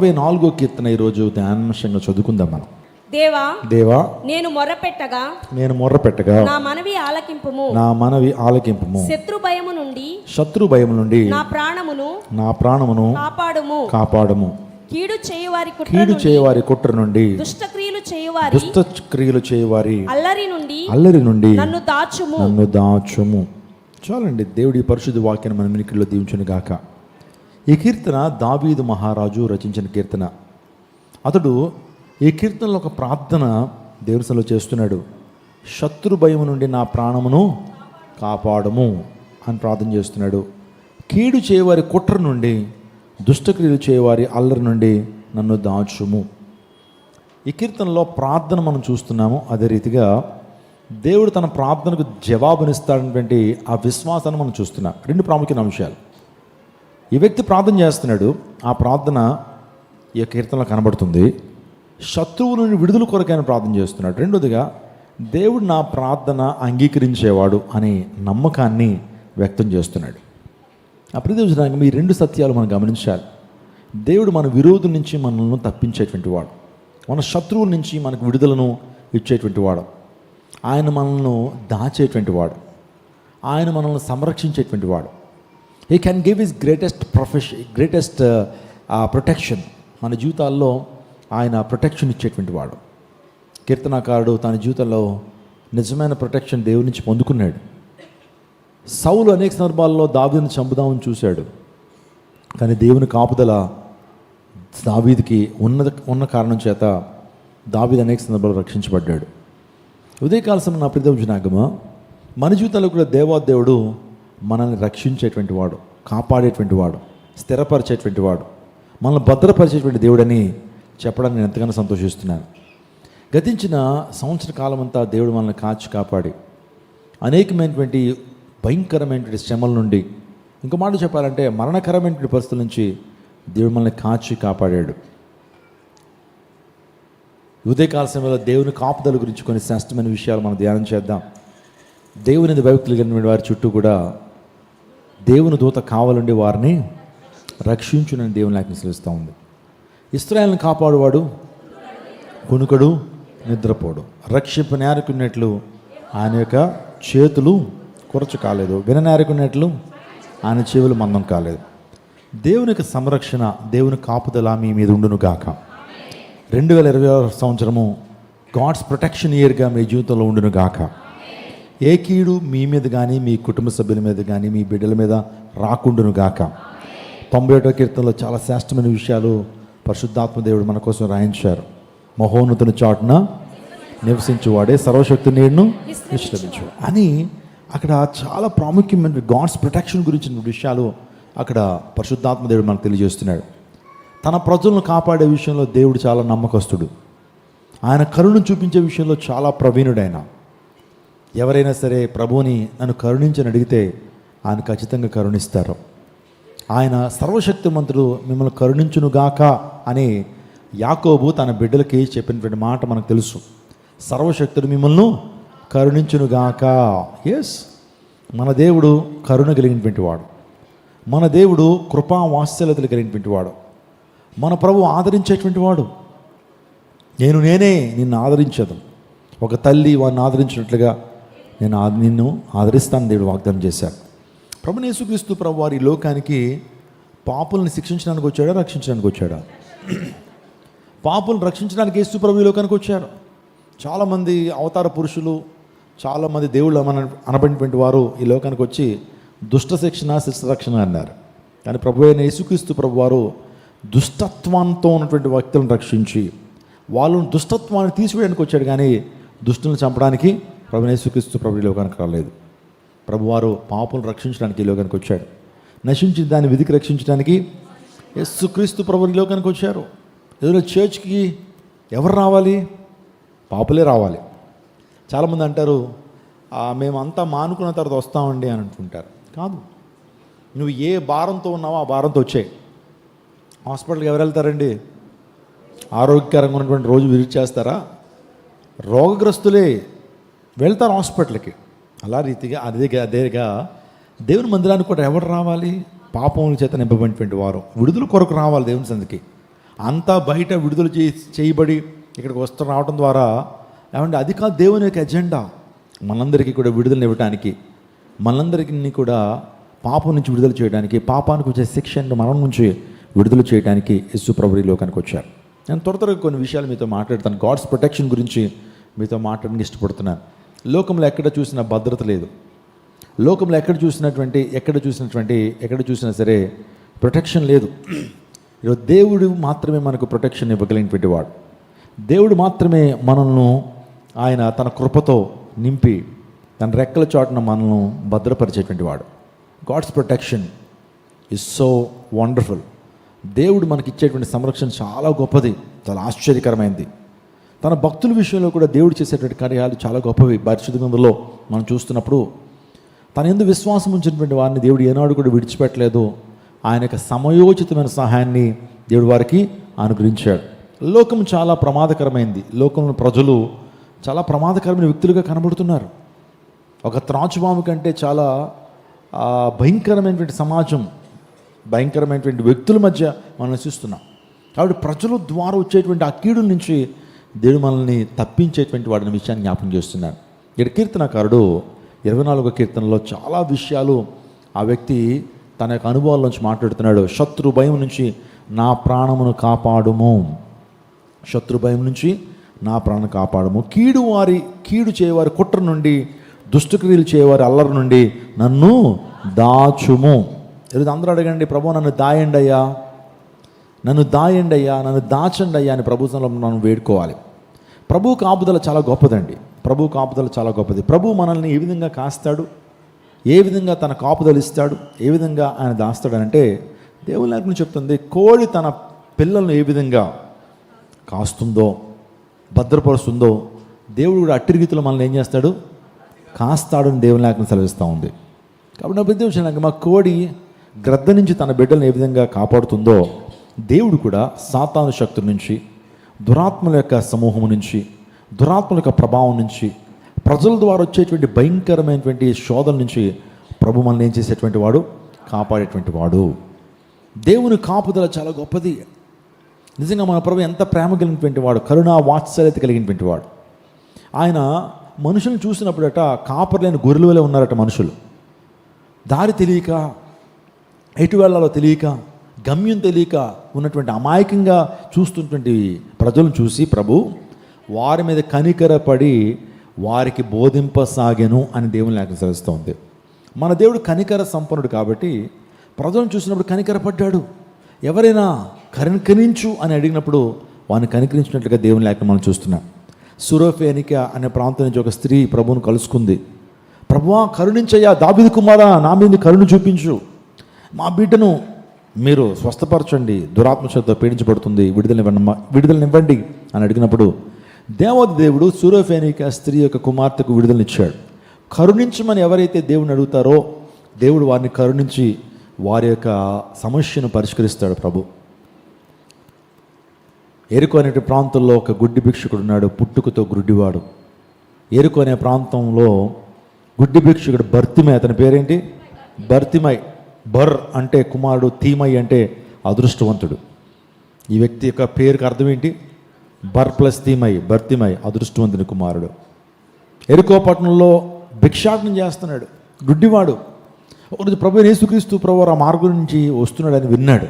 64వ కీర్తన ఈరోజు ధ్యానాంశంగా చదువుకుందాం మనం. దేవా నేను మొర్ర పెట్టగా నా మనవి ఆలకింపుము. శత్రు భయము నుండి నా ప్రాణమును కాపాడుము. కీడు చేయవారి కుట్ర నుండి దుష్ట క్రియలు చేయవారి అల్లరి నుండి నన్ను దాచుము. చాలండి. దేవుడి పరిశుద్ధ వాక్యాన్ని మన వినికిడిలో దీవించును గాక. ఈ కీర్తన దావీదు మహారాజు రచించిన కీర్తన. అతడు ఈ కీర్తనలో ఒక ప్రార్థన దేవుని సన్నిధిలో చేస్తున్నాడు. శత్రు భయం నుండి నా ప్రాణమును కాపాడము అని ప్రార్థన చేస్తున్నాడు. కీడు చేయవారి కుట్ర నుండి దుష్టక్రియలు చేయవారి అల్లరి నుండి నన్ను దాచుము. ఈ కీర్తనలో ప్రార్థన మనం చూస్తున్నాము. అదే రీతిగా దేవుడు తన ప్రార్థనకు జవాబునిస్తాడనేటువంటి ఆ విశ్వాసాన్ని మనం చూస్తున్నాం. రెండు ప్రాముఖ్యమైన అంశాలు. ఈ వ్యక్తి ప్రార్థన చేస్తున్నాడు. ఆ ప్రార్థన ఈ కీర్తనలో కనబడుతుంది. శత్రువు నుండి విడుదల కొరకైన ప్రార్థన చేస్తున్నాడు. రెండోదిగా దేవుడు నా ప్రార్థన అంగీకరించేవాడు అనే నమ్మకాన్ని వ్యక్తం చేస్తున్నాడు. అప్రదేశంగా ఈ రెండు సత్యాలు మనం గమనించాలి. దేవుడు మన విరోధుల నుంచి మనల్ని తప్పించేటువంటి వాడు, మన శత్రువుల నుంచి మనకు విడుదలను ఇచ్చేటువంటి వాడు, ఆయన మనల్ని దాచేటువంటి వాడు, ఆయన మనల్ని సంరక్షించేటువంటి వాడు. He can give his greatest protection. మన జీవితాల్లో ఆయన ప్రొటెక్షన్ ఇచ్చేటువంటి వాడు. కీర్తనాకారుడు తన జీవితంలో నిజమైన ప్రొటెక్షన్ దేవుడి నుంచి పొందుకున్నాడు. సౌలు అనేక సందర్భాల్లో దావీదును చంపుదామని చూశాడు, కానీ దేవుని కాపుదల దావీదుకి ఉన్న కారణం చేత దావీదు అనేక సందర్భాల్లో రక్షించబడ్డాడు. ఉదయకాల సమయం నా ప్రియజనాగమా, మన జీవితంలో కూడా దేవాదేవుడు మనల్ని రక్షించేటువంటి వాడు, కాపాడేటువంటి వాడు, స్థిరపరిచేటువంటి వాడు, మనల్ని భద్రపరిచేటువంటి దేవుడని చెప్పడానికి నేను ఎంతగానో సంతోషిస్తున్నాను. గతించిన సంవత్సర కాలం అంతా దేవుడు మనల్ని కాపాడి అనేకమైనటువంటి భయంకరమైనటువంటి శ్రమల నుండి, ఇంకో మాట చెప్పాలంటే మరణకరమైనటువంటి పరిస్థితుల నుంచి దేవుడు మనల్ని కాపాడాడు. ఉదయకాల సమయంలో దేవుని కాపుదల గురించి కొన్ని శ్రేష్టమైన విషయాలు మనం ధ్యానం చేద్దాం. దేవుని భక్తులు కలిగిన వారి చుట్టూ కూడా దేవుని దూత కావాలండి వారిని రక్షించునని దేవుని లేఖనం సెలవిస్తూ ఉంది. ఇశ్రాయేలును కాపాడువాడు కునుకడు నిద్రపోడు, రక్షింపనేరుకున్నట్లు ఆయన యొక్క చేతులు కురచు కాలేదు, విననేరుకున్నట్లు ఆయన చెవులు మందం కాలేదు. దేవుని యొక్క సంరక్షణ, దేవుని కాపుదల మీ మీద ఉండును గాక. 2026 సంవత్సరము గాడ్స్ ప్రొటెక్షన్ ఇయర్గా మీ జీవితంలో ఉండును గాక. ఏ కీడు మీ మీద కానీ, మీ కుటుంబ సభ్యుల మీద కానీ, మీ బిడ్డల మీద రాకుండును గాక. 91వ కీర్తనలో చాలా శ్రేష్టమైన విషయాలు పరిశుద్ధాత్మ దేవుడు మన కోసం రాయించారు. మహోన్నతుని చాటున నివసించువాడే సర్వశక్తి నీడును విశ్రమించు అని అక్కడ చాలా ప్రాముఖ్యమైన గాడ్స్ ప్రొటెక్షన్ గురించిన విషయాలు అక్కడ పరిశుద్ధాత్మ దేవుడు మనకు తెలియజేస్తున్నాడు. తన ప్రజలను కాపాడే విషయంలో దేవుడు చాలా నమ్మకస్తుడు. ఆయన కరుణను చూపించే విషయంలో చాలా ప్రవీణుడైన. ఎవరైనా సరే ప్రభువుని నన్ను కరుణించని అడిగితే ఆయన ఖచ్చితంగా కరుణిస్తారు. ఆయన సర్వశక్తిమంతుడు, మిమ్మల్ని కరుణించునుగాక అని యాకోబు తన బిడ్డలకి చెప్పినటువంటి మాట మనకు తెలుసు. సర్వశక్తుడు మిమ్మల్ని కరుణించునుగాక. ఎస్, మన దేవుడు కరుణ కలిగినటువంటి వాడు, మన దేవుడు కృపా వాత్సల్యతలు కలిగినటువంటి వాడు, మన ప్రభు ఆదరించేటువంటి వాడు. నేనే నిన్ను ఆదరించదు, ఒక తల్లి వాడిని ఆదరించినట్లుగా నిన్ను ఆదరిస్తాను దేవుడు వాగ్దానం చేశాడు. ప్రభువైన యేసుక్రీస్తు ప్రభు వారి లోకానికి పాపులను శిక్షించడానికి వచ్చాడా, రక్షించడానికి వచ్చాడా? పాపులను రక్షించడానికి యేసు ప్రభు ఈ లోకానికి వచ్చారు. చాలామంది అవతార పురుషులు, చాలామంది దేవుళ్ళు అనబడినటువంటి వారు ఈ లోకానికి వచ్చి దుష్ట శిక్షణ, శిష్ట రక్షణ అన్నారు. కానీ ప్రభువైన యేసుక్రీస్తు ప్రభు వారు దుష్టత్వంతో ఉన్నటువంటి వ్యక్తులను రక్షించి వాళ్ళను దుష్టత్వాన్ని తీసివేయడానికి వచ్చాడు, కానీ దుష్టులను చంపడానికి ప్రభువైన యేసుక్రీస్తు ప్రభు ఈ లోకానికి రాలేదు. ప్రభువారు పాపులను రక్షించడానికి ఈ లోకానికి వచ్చాడు. నశించిన దాన్ని విధికి రక్షించడానికి యేసుక్రీస్తు ప్రభు ఈ లోకానికి వచ్చారు. ఏదైనా చర్చ్కి ఎవరు రావాలి? పాపులే రావాలి. చాలామంది అంటారు మేమంతా మానుకున్న తర్వాత వస్తామండి అని అంటుంటారు. కాదు, నువ్వు ఏ భారంతో ఉన్నావో ఆ భారంతో వచ్చాయి. హాస్పిటల్కి ఎవరు వెళ్తారండి? ఆరోగ్యకరంగా ఉన్నటువంటి రోజు విజిట్ చేస్తారా? రోగగ్రస్తులే వెళ్తారు హాస్పిటల్కి. అలా రీతిగా అదేగా దేవుని మందిరానికి కూడా ఎవరు రావాలి? పాపముల చేత నింపబడినటువంటి వారు విడుదల కొరకు రావాలి దేవుని సందికి. అంతా బయట విడుదల చేయబడి ఇక్కడికి రావడం ద్వారా ఏమంటే అది కాదు దేవుని యొక్క ఎజెండా. మనందరికీ కూడా విడుదల ఇవ్వడానికి, మనందరికీ కూడా పాపం నుంచి విడుదల చేయడానికి, పాపానికి వచ్చే శిక్షను మరణం నుంచి విడుదల చేయడానికి యేసు ప్రభువు ఈ లోకానికి వచ్చారు. నేను త్వరగా కొన్ని విషయాలు మీతో మాట్లాడతాను. గాడ్స్ ప్రొటెక్షన్ గురించి మీతో మాట్లాడడానికి ఇష్టపడుతున్నాను. లోకంలో ఎక్కడ చూసినా భద్రత లేదు. లోకంలో ఎక్కడ చూసినా సరే ప్రొటెక్షన్ లేదు. ఈరోజు దేవుడు మాత్రమే మనకు ప్రొటెక్షన్ ఇవ్వగలిగినటువంటి వాడు. దేవుడు మాత్రమే మనల్ని ఆయన తన కృపతో నింపి తన రెక్కల చాటున మనల్ని భద్రపరిచేటువంటి వాడు. God's protection is so wonderful. దేవుడు మనకి ఇచ్చేటువంటి సంరక్షణ చాలా గొప్పది, చాలా ఆశ్చర్యకరమైనది. తన భక్తుల విషయంలో కూడా దేవుడు చేసేటువంటి కార్యాలు చాలా గొప్పవి. పరిశుద్ధ గ్రంథంలో మనం చూస్తున్నప్పుడు తన యందు విశ్వాసం ఉంచినటువంటి వారిని దేవుడు ఏనాడు కూడా విడిచిపెట్టలేదు. ఆయన యొక్క సమయోచితమైన సహాయాన్ని దేవుడు వారికి అనుగ్రహించాడు. లోకం చాలా ప్రమాదకరమైంది. లోకంలో ప్రజలు చాలా ప్రమాదకరమైన వ్యక్తులుగా కనబడుతున్నారు. ఒక త్రాచుపాము కంటే చాలా భయంకరమైనటువంటి సమాజం, భయంకరమైనటువంటి వ్యక్తుల మధ్య మనం నివసిస్తున్నాం. కాబట్టి ప్రజల ద్వారా వచ్చేటువంటి ఆ కీడుల నుంచి దేవుడు మనల్ని తప్పించేటువంటి వాడిన విషయాన్ని జ్ఞాపకం చేస్తున్నాడు. ఇక్కడ కీర్తనకారుడు 24వ కీర్తనలో చాలా విషయాలు ఆ వ్యక్తి తన యొక్క అనుభవాల నుంచి మాట్లాడుతున్నాడు. శత్రు భయం నుంచి నా ప్రాణమును కాపాడుము, శత్రు భయం నుంచి నా ప్రాణం కాపాడము. కీడు చేయవారి కుట్ర నుండి, దుష్టక్రియలు చేయవారి అల్లరి నుండి నన్ను దాచుము. ఈరోజు అందరూ అడగండి, ప్రభు నన్ను దాయండి అయ్యా, నన్ను దాయండి అయ్యా, నన్ను దాచండి అయ్యా అని ప్రభుత్వంలో మనం వేడుకోవాలి. ప్రభు కాపుదల చాలా గొప్పదండి. ప్రభు కాపుదల చాలా గొప్పది. ప్రభు మనల్ని ఏ విధంగా కాస్తాడు, ఏ విధంగా తన కాపుదలు ఇస్తాడు, ఏ విధంగా ఆయన దాస్తాడనంటే దేవుని లేఖనం చెప్తుంది, కోడి తన పిల్లలను ఏ విధంగా కాస్తుందో, భద్రపరుస్తుందో, దేవుడు కూడా అట్టి రీతిలో మనల్ని ఏం చేస్తాడు, కాస్తాడని దేవుని లేఖనం సెలవిస్తూ ఉంది. కాబట్టి నా పెద్ద విషయం, మా కోడి గ్రద్ద నుంచి తన బిడ్డలను ఏ విధంగా కాపాడుతుందో, దేవుడు కూడా సాతాను శక్తుల నుంచి, దురాత్మల యొక్క సమూహం నుంచి, దురాత్మల యొక్క ప్రభావం నుంచి, ప్రజల ద్వారా వచ్చేటువంటి భయంకరమైనటువంటి శోధన నుంచి ప్రభు మనల్ని ఏం చేసేటువంటి వాడు, కాపాడేటువంటి వాడు. దేవుని కాపుదల చాలా గొప్పది. నిజంగా మన ప్రభు ఎంత ప్రేమ కలిగినటువంటి వాడు, కరుణా వాత్సల్యత కలిగినటువంటి వాడు. ఆయన మనుషులను చూసినప్పుడట కాపర్లేని గొర్రెల వలె ఉన్నారట మనుషులు. దారి తెలియక, ఎటు వెళ్ళాలో తెలియక, గమ్యం తెలియక ఉన్నటువంటి అమాయకంగా చూస్తున్నటువంటి ప్రజలను చూసి ప్రభు వారి మీద కనికరపడి వారికి బోధింపసాగెను అని దేవుని లేఖనం సెలవిస్తూ ఉంది. మన దేవుడు కనికర సంపన్నుడు కాబట్టి ప్రజలను చూసినప్పుడు కనికరపడ్డాడు. ఎవరైనా కనికరించు అని అడిగినప్పుడు వారిని కనికరించినట్లుగా దేవుని లేఖనం మనం చూస్తున్నాం. సురోఫేనిక అనే ప్రాంతం నుంచి ఒక స్త్రీ ప్రభువును కలుసుకుంది. ప్రభువా కరుణించయ్యా, దావీదు కుమారా నా మీద కరుణ చూపించు, మా బిడ్డను మీరు స్వస్థపరచండి, దురాత్మ చేత పీడించబడుతుంది, విడుదలనివ్వండి అని అడిగినప్పుడు దేవుడు సురోఫేనిక స్త్రీ యొక్క కుమార్తెకు విడుదలనిచ్చాడు. కరుణించమని ఎవరైతే దేవుని అడుగుతారో దేవుడు వారిని కరుణించి వారి యొక్క సమస్యను పరిష్కరిస్తాడు ప్రభు. ఎరుకు అనే ప్రాంతంలో ఒక గుడ్డి భిక్షుకుడు ఉన్నాడు, పుట్టుకతో గుడ్డివాడు. ఎరుకు అనే ప్రాంతంలో గుడ్డి భిక్షుకుడు బర్తిమై, అతని పేరేంటి, బర్తిమై. బర్ అంటే కుమారుడు, తీమై అంటే అదృష్టవంతుడు. ఈ వ్యక్తి యొక్క పేరుకి అర్థం ఏంటి, బర్ ప్లస్ తీమై, బర్తిమై, అదృష్టవంతుని కుమారుడు. ఎరుకో పట్టణంలో భిక్షాటనం చేస్తున్నాడు, గుడ్డివాడు. ఒకరోజు ప్రభు యేసుక్రీస్తు ప్రభు ఆ మార్గం నుంచి వస్తున్నాడని విన్నాడు.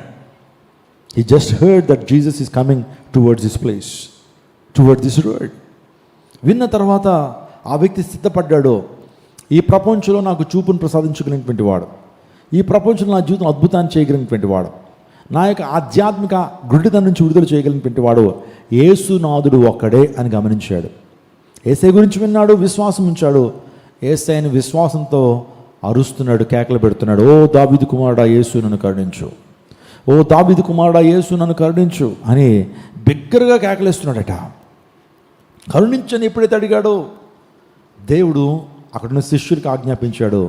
He just heard that Jesus is coming towards this place, towards this road. విన్న తర్వాత ఆ వ్యక్తి సిద్ధపడ్డాడు, ఈ ప్రపంచంలో నాకు చూపును ప్రసాదించగలిగినటువంటి వాడు, ఈ ప్రపంచంలో నా జీవితం అద్భుతాన్ని చేయగలిగినటువంటి వాడు, నా యొక్క ఆధ్యాత్మిక గుడ్డితనం నుంచి విడుదల చేయగలిగినటువంటి వాడు యేసునాథుడు ఒక్కడే అని గమనించాడు. యేసయ్య గురించి విన్నాడు, విశ్వాసం ఉంచాడు. యేసయ్యని విశ్వాసంతో అరుస్తున్నాడు, కేకలు పెడుతున్నాడు, ఓ దావీదు కుమారుడా యేసు నన్ను కరుణించు, ఓ దావీదు కుమారుడా యేసు నన్ను కరుణించు అని బిగ్గరగా కేకలేస్తున్నాడట. కరుణించని ఎప్పుడైతే అడిగాడో దేవుడు అక్కడున్న శిష్యుడికి ఆజ్ఞాపించాడు,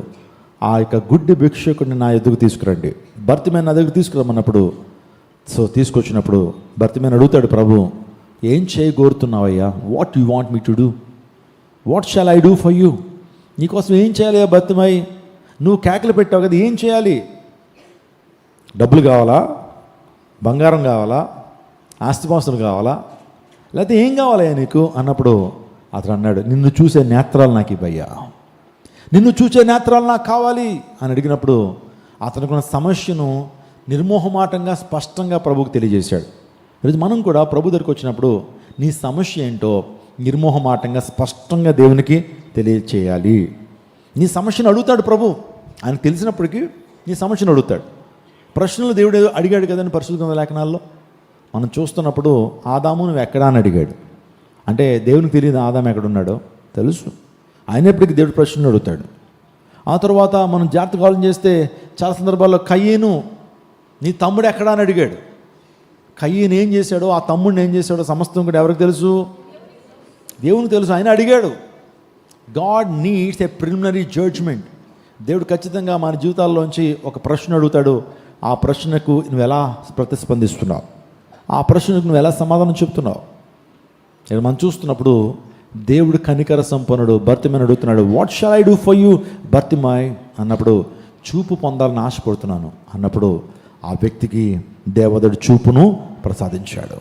ఆ యొక్క గుడ్డి భిక్షకుడిని నా ఎదుగు తీసుకురండి, భర్తిమైన నా దగ్గర తీసుకురమ్మన్నప్పుడు తీసుకొచ్చినప్పుడు భర్తిమైన అడుగుతాడు, ప్రభు ఏం చేయగోరుతున్నావయ్యా, what you want me to do, what shall I do for you, నీకోసం ఏం చేయాలి భర్తిమై, నువ్వు కేకలు పెట్టావు కదా, ఏం చేయాలి, డబ్బులు కావాలా, బంగారం కావాలా, ఆస్తిపాస్తులు కావాలా, లేకపోతే ఏం కావాలయ్యా నీకు అన్నప్పుడు అతను అన్నాడు, నిన్ను చూసే నేత్రాలు నాకు ఇవ్వయ్యా, నిన్ను చూసే నేత్రాలు నాకు కావాలి అని అడిగినప్పుడు అతనుకున్న సమస్యను నిర్మోహమాటంగా స్పష్టంగా ప్రభువుకు తెలియజేశాడు. ఈరోజు మనం కూడా ప్రభు దగ్గరికి వచ్చినప్పుడు నీ సమస్య ఏంటో నిర్మోహమాటంగా స్పష్టంగా దేవునికి తెలియచేయాలి. నీ సమస్యను అడుగుతాడు ప్రభు, ఆయన తెలిసినప్పటికీ నీ సమస్యను అడుగుతాడు. ప్రశ్నలు దేవుడు అడిగాడు కదండి పరిశుద్ధ గ్రంథ లేఖనాల్లో మనం చూస్తున్నప్పుడు, ఆదాము నువ్వు ఎక్కడా అని అడిగాడు. అంటే దేవునికి తెలియదు ఆదాము ఎక్కడున్నాడో, తెలుసు. అయినప్పటికీ దేవుడు ప్రశ్నలు అడుగుతాడు. ఆ తర్వాత మనం జాగ్రత్తగా ఆలోచన చేస్తే చాలా సందర్భాల్లో కయ్యేను నీ తమ్ముడు ఎక్కడా అని అడిగాడు. కయ్యేను ఏం చేశాడో, ఆ తమ్ముడిని ఏం చేశాడో సమస్తం కూడా ఎవరికి తెలుసు? దేవునికి తెలుసు. ఆయన అడిగాడు. God needs a preliminary judgement. దేవుడు ఖచ్చితంగా మన జీవితాల్లోంచి ఒక ప్రశ్న అడుగుతాడు. ఆ ప్రశ్నకు నువ్వు ఎలా ప్రతిస్పందిస్తున్నావు, ఆ ప్రశ్నకు నువ్వు ఎలా సమాధానం చెప్తున్నావు. ఇక్కడ మనం చూస్తున్నప్పుడు దేవుడు కనికర సంపన్నుడు బర్తిమాయిని అడుగుతున్నాడు, what shall I do for you Bartimaeus అన్నప్పుడు, చూపు పొందాలని ఆశపడుతున్నాను అన్నప్పుడు ఆ వ్యక్తికి దేవదడు చూపును ప్రసాదించాడు.